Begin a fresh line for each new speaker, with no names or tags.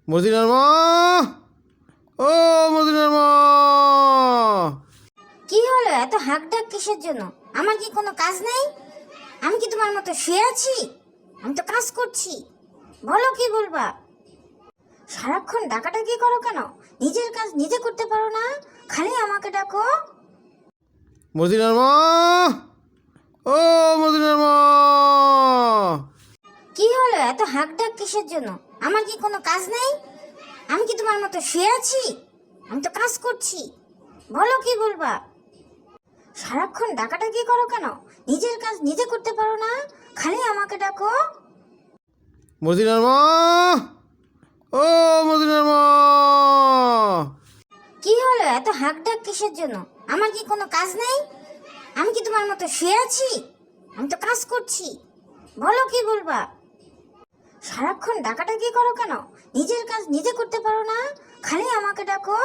মদিনার মা, ও মদিনার মা।
কি হলো, এত হাঁক ডাক কিসের জন্য? আমার কি কোনো কাজ নেই? আমি কি তোমার মতো শুয়ে আছি? আমি তো কাজ করছি। বলো, কি বলবা? সারাক্ষণ ডাকাডাকি করো কেন? নিজের কাজ নিজে করতে পারো না, খালি আমাকে ডাকো।
মদিনার মা, ও মদিনার মা।
কি হলো, এত হাঁক ডাক কিসের জন্য? আমার কি কোনো কাজ নেই? আমি কি তোমার মতো শুয়ে আছি? আমি তো কাজ করছি। বলো, কি বলবা? সারাক্ষণ ডাকাডাকি করো কেন? নিজের কাজ নিজে করতে পারো না, খালি আমাকে ডাকো।
মদিনার মা, ও মদিনার মা।
কি হলো, এত হাঁক ডাক কিসের জন্য? আমার কি কোনো কাজ নেই? আমি কি তোমার মতো শুয়ে আছি? আমি তো কাজ করছি। বলো, কি বলবা? সারাক্ষণ ডাকাডাকি করো কেন? নিজের কাজ নিজে করতে পারো না, খালি আমাকে ডাকো।